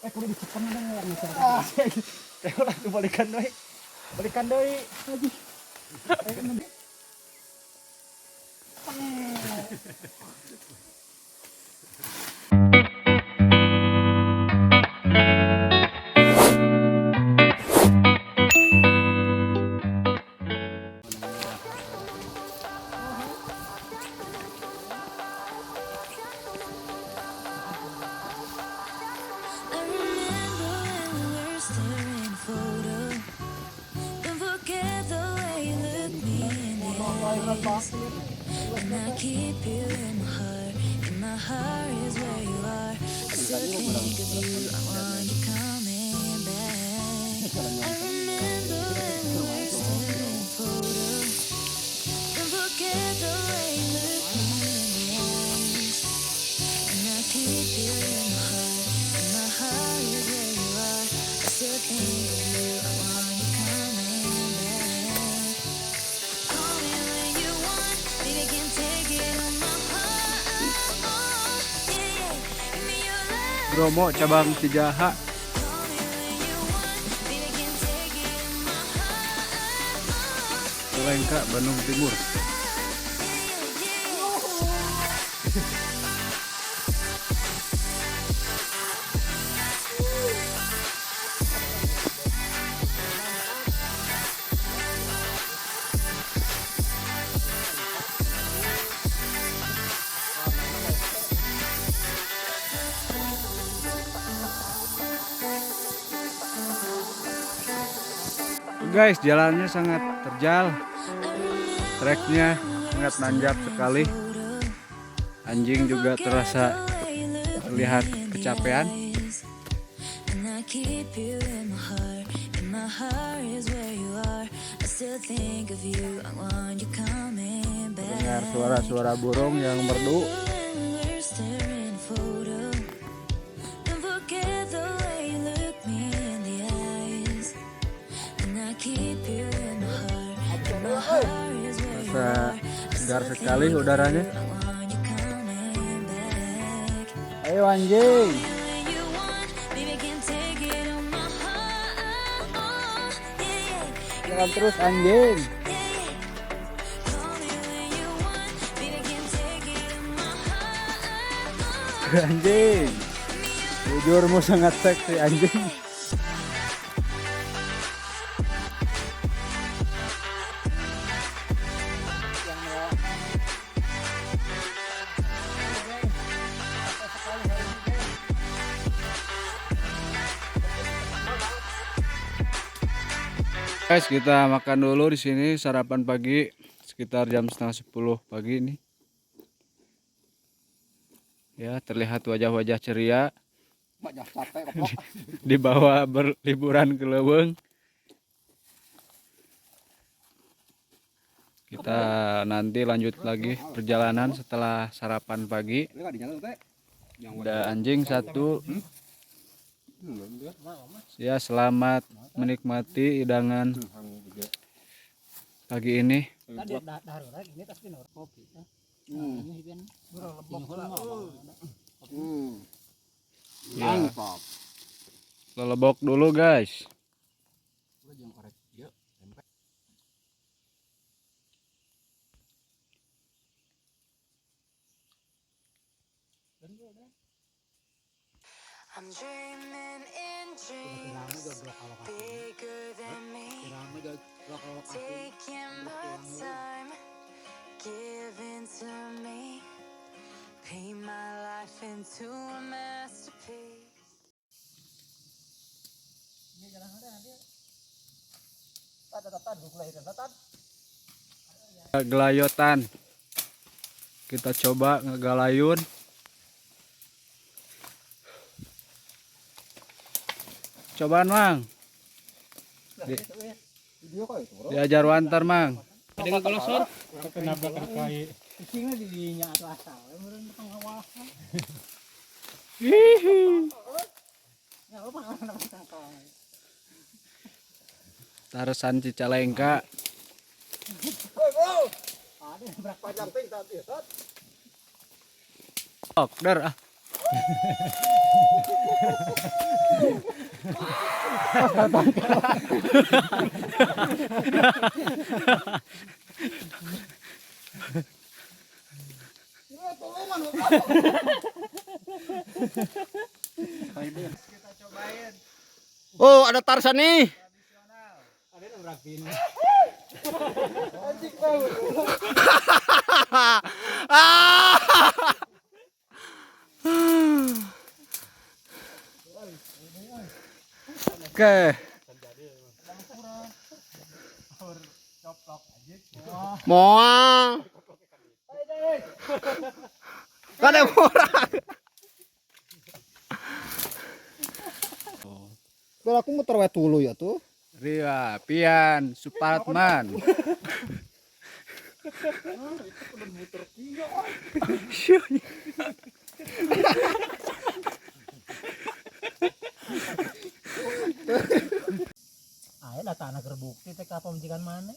Kudu dicepen ada yang masyarakat. Teh ulah balikan deui. Balikan deui. Haji. And I keep you in my heart, and my heart is where you are. I still think of you, I want you coming back. I remember when we were staring photos. Don't forget the way you look me in the eyes. And I keep you in my heart, and my heart is where you are. I still think of you, I want you coming back. Call me when you want, baby, can take it on my heart. Yeah, yeah. Give me your love. Bromo cabang Cijaha. Call me when you want, baby, can take it on my heart. Lengka Bandung Timur. Guys, jalannya sangat terjal, treknya sangat nanjak sekali. Anjing juga terasa terlihat kecapean. And I keep you in my heart, and my heart is where you are. I still think of you, I want you coming back. Dengar suara-suara burung yang merdu. We're staring photo. Don't forget the way you look me in the eyes. And I keep you in my heart, and my heart is where you Rasa are. segar sekali udaranya. I want you coming back. Ayo anjing. When you want, baby, can take it on my heart. Yeah, yeah. Jalan terus anjing. Call me when you want, baby, can take it on my heart. Anjing. Jujurmu sangat seksi anjing. Guys, kita makan dulu di sini sarapan pagi sekitar jam setengah 10 pagi nih. Ya, terlihat wajah-wajah ceria di bawah berliburan ke Leuweung. Kita nanti lanjut lagi perjalanan setelah sarapan pagi. Ada anjing satu. Ya, selamat menikmati hidangan pagi ini. Ya, lelebok dulu guys. I'm dreaming in dreams bigger than me, taking my time, giving to me, paint my life into a masterpiece. Gelayotan. Kita coba ngegalayun. Cobaan Mang. Diajar wantar Mang. Dengan kolosor kenapa terkait fishingnya di dinya atau asal meureun pengawasan. Ya apa kana tangkal. Taresan Cicalengka. Ada berapa jam teh tadi ya? Ok, dar ah. Oh, ada Tarsan nih. Ada yang rakin. Oke. Moa. Kada murah. Kalau aku muter wae dulu ya tuh. Ria, Pian, Supartman. Ayo lah tanah terbukti teh kapal menjikan mana?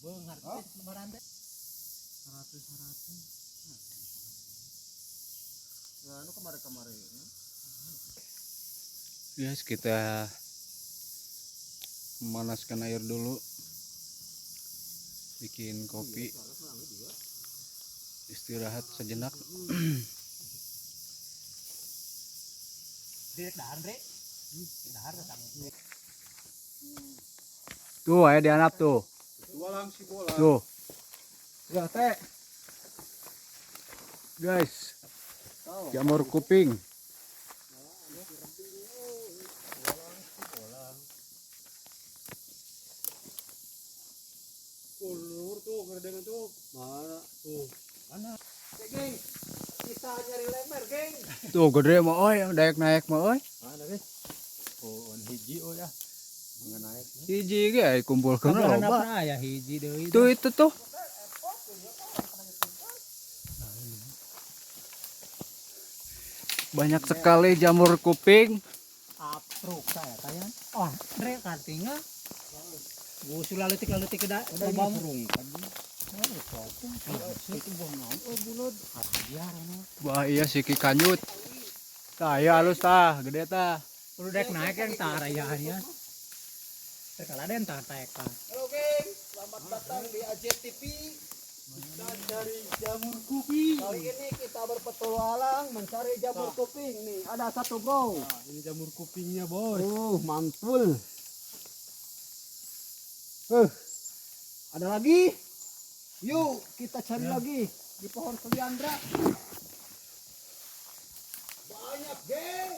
Bung, harus lebaran teh. 100. Ya, anu kemarin. Guys, kita memanaskan air dulu. Bikin kopi. Istirahat sejenak. Direk dahar, Re. Dahar datang. Tuh, ayo dianap tuh. Tuh. Ya teh. Guys. Jamur kuping. Ulur tuh, gedean tuh. Mana? Tuh. Mana? Geng. Kita nyari lemer, geng. Tuh gede mah oi, naik mah oi. Mana, guys? Oh, hiji ya. Mengenai. Hiji ge kumpulkeun loba. Ya hiji deui. Tuh itu tuh. Banyak sekali jamur kuping. Apruk saya tanya. Oh, Re kartinya. Gusu laletik ke lubang. Itu buang naon bulut. Biar Wah iya siki kanyut. Tah aya halus tah, gede tah. perlu dek naik yang tarayaannya. Terkala den tatekan. Halo geng, selamat datang di AJet TV. Kita cari jamur kuping. Kali ini kita berpetualang mencari jamur kuping nih. Ada satu bro. Nah, ini jamur kupingnya, Bos. Mantul. Ada lagi? Yuk kita cari lagi di pohon keliandra. Banyak geng.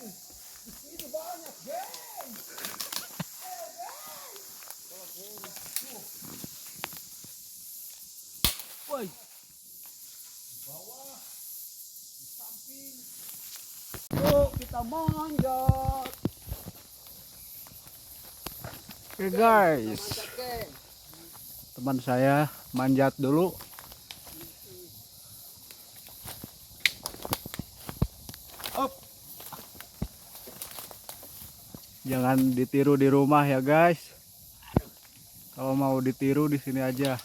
Di sini banyak geng. Woi. Yuk kita manjat. Oke guys, Manjat geng. teman saya manjat dulu. Jangan ditiru di rumah ya guys. Kalau mau ditiru di sini aja.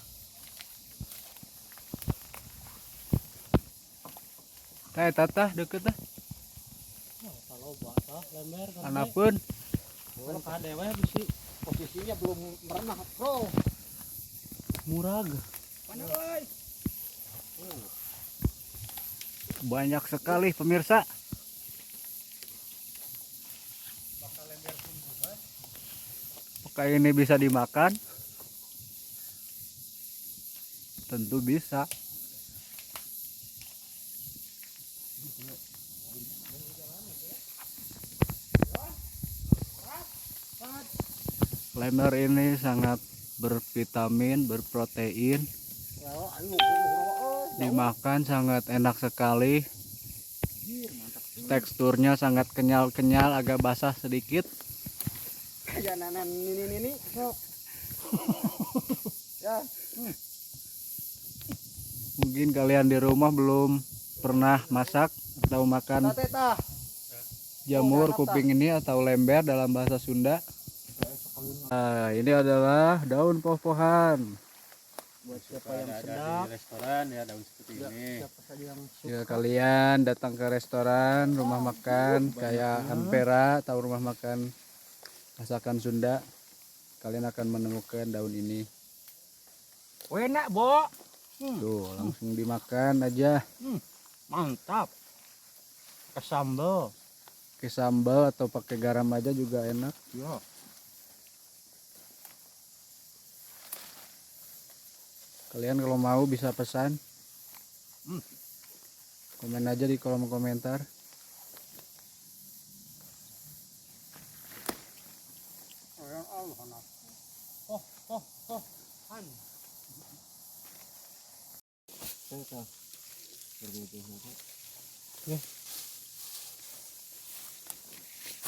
Tata deket tah. Kalau basah lemer kan. Anapun Kalau kade we bisi. Posisinya belum merenah bro. murag. Mana boy? Banyak sekali pemirsa. Apakah ini bisa dimakan? Tentu bisa. Lemur ini sangat bervitamin, berprotein. Dimakan sangat enak sekali. Teksturnya sangat kenyal-kenyal, agak basah sedikit. Kayak nanan ini. Ya. Mungkin kalian di rumah belum pernah masak atau makan Tata. jamur kuping ini atau lember dalam bahasa Sunda. Nah, ini adalah daun poh-pohan. Buat siapa yang Ada sedap, di restoran ya daun seperti ini. siapa saja yang suka. Ya, kalian datang ke restoran, rumah makan kayak Ampera atau rumah makan masakan Sunda, kalian akan menemukan daun ini. Enak, Bo. Tuh, langsung dimakan aja. Mantap. Ke sambal. Pakai sambal atau pakai garam aja juga enak. Ya. Kalian kalau mau bisa pesan. Komen aja di kolom komentar.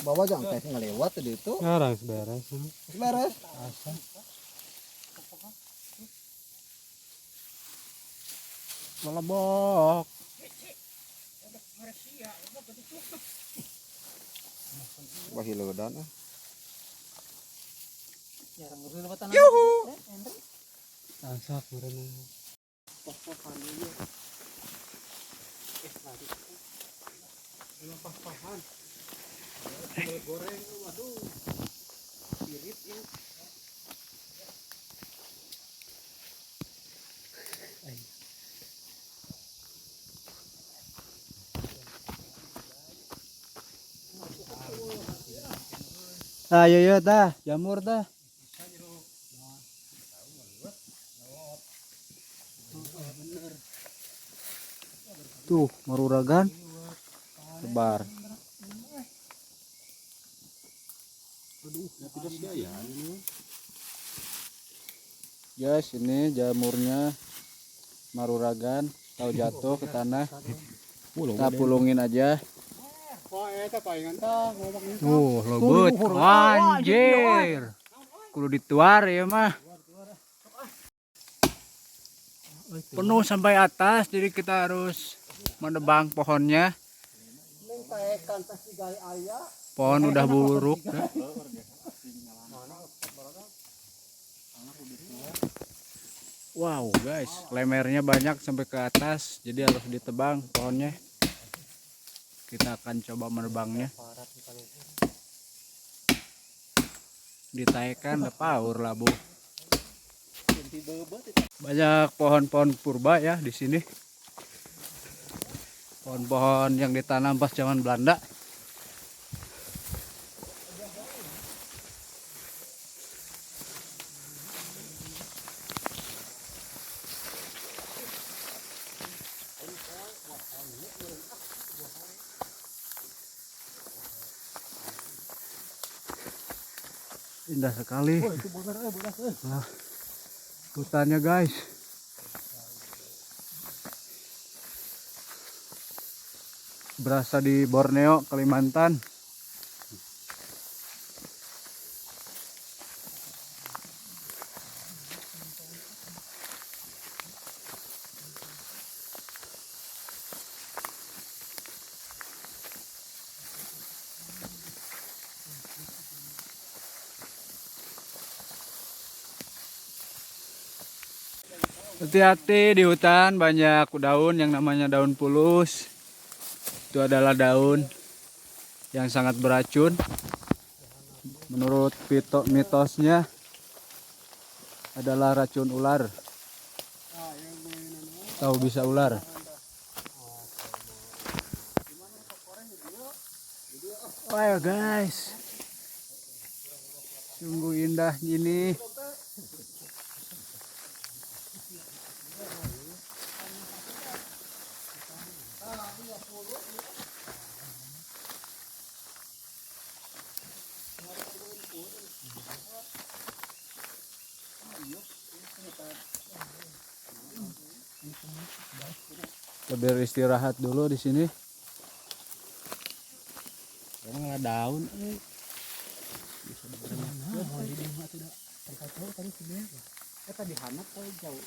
Bawa jangan kayak ngelewat tadi itu. Sekarang beres. Beres. Melebok. Wah, hilodan. Yuhu. Asak berenang. Goreng, waduh. Irit ini. Ayo yo tah, jamur tah. Tuh, maruragan. Sebar. Guys, ini jamurnya maruragan, tahu jatuh ke tanah. Kita pulungin aja. Lobet. Anjir. Kudu dituar ya mah. Penuh sampai atas, jadi kita harus menebang pohonnya. Neng taekan tas digawe aya. Pohon udah buruk. Wow guys, lemernya banyak sampai ke atas, jadi harus ditebang pohonnya. Kita akan coba menebangnya. Ditaekan paur lah bu. Banyak pohon-pohon purba ya di sini. Pohon-pohon yang ditanam pas zaman Belanda. Indah sekali. Nah, hutannya guys. Berasa di Borneo, Kalimantan. Hati-hati di hutan, banyak daun yang namanya daun pulus. Itu adalah daun yang sangat beracun. Menurut mitosnya adalah racun ular. Tahu bisa ular? Wah guys, sungguh indah ini. Beristirahat dulu di sini. Karena daun. Tadi hanap kali jauh.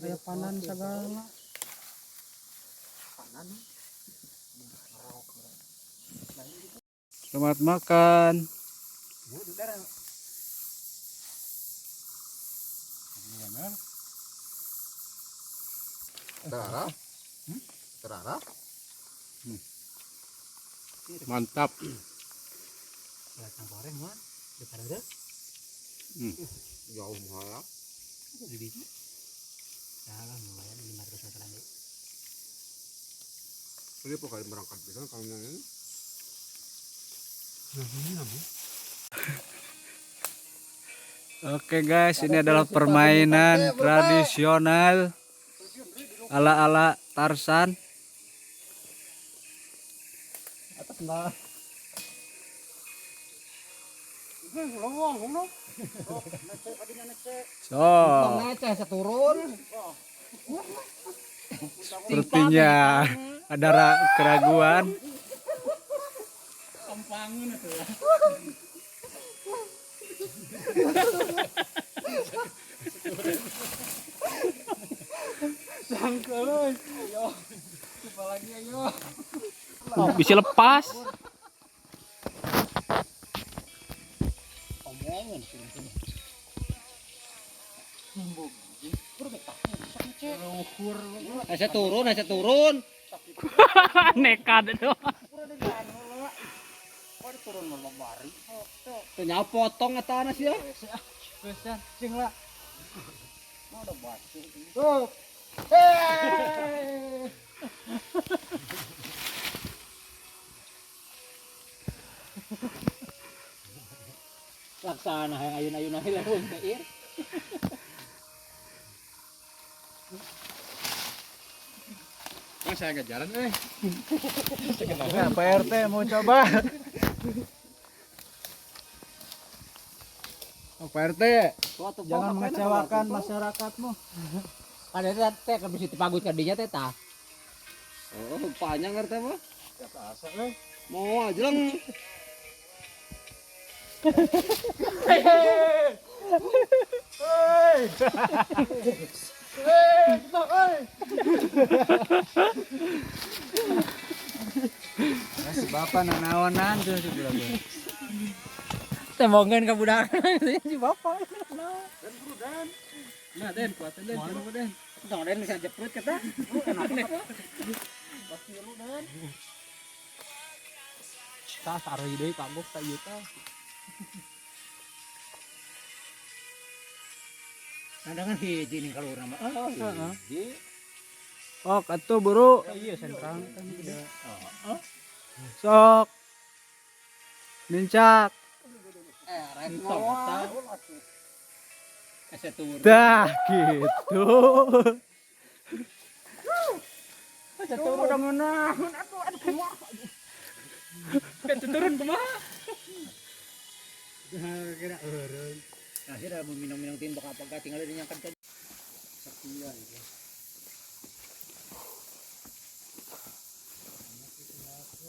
Kayak panan segala. Panan. Selamat makan. Terarah. Terarah. Mantap. Datang goreng mah. Dekat ada. Jauh malah. Di biji. Salah lumayan 500 meter lagi. Ini pokoknya berangkat bisa kalau ini. Oke guys, ini adalah permainan tradisional ala-ala Tarsan. Atas enggak. So, Neceh seturun. sepertinya ada keraguan. Bisa lepas. Aja turun. Nekat itu. Tanya potong atau sih ya? Laksana yang ayun-ayun aja lah ir. Saya agak jalan Nah, Pak RT mau coba. Oh, Pak RT, jangan mengecewakan masyarakatmu. Ada teh kan bisa dipagut kadinya teh tah. Oh, panjang ngerti mah. Mau aja lang. Bapak nanawanan tuh sebelah gua. Temongan ka budak si bapak. Nah, Den, kuatin Den, jangan Den. Tong den bisa jeprut kata. Kenapa? Pasti lu den. Tah taruh deui kagok ta ieu tah. Kandangan hiji nih kalau urang mah. Hiji. Oh, atuh buru. Iya sentrang kan udah. Sok. Nincak. Rek ngawal. Asa turun. Dah gitu. Asa turun udah ngeunahun aduh kumaha. Turun kumaha? Kira eureun. Nah, sih dah minum-minum timbok apa tinggal di nyangkan saja. Setia itu.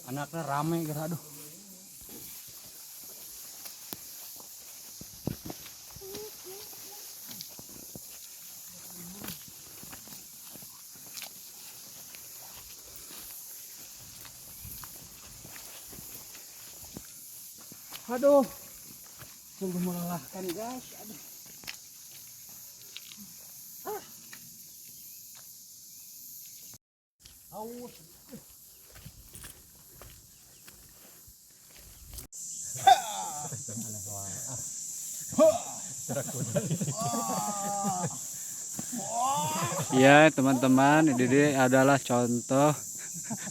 Anaknya rame gitu aduh. Aduh. Sungguh melelahkan guys. Aduh. Aus. Ya teman-teman, ini adalah contoh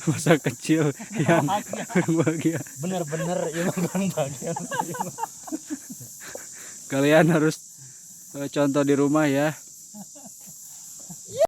masa kecil yang berbahagia. Bener-bener ya bang bagian. Kalian harus contoh di rumah ya.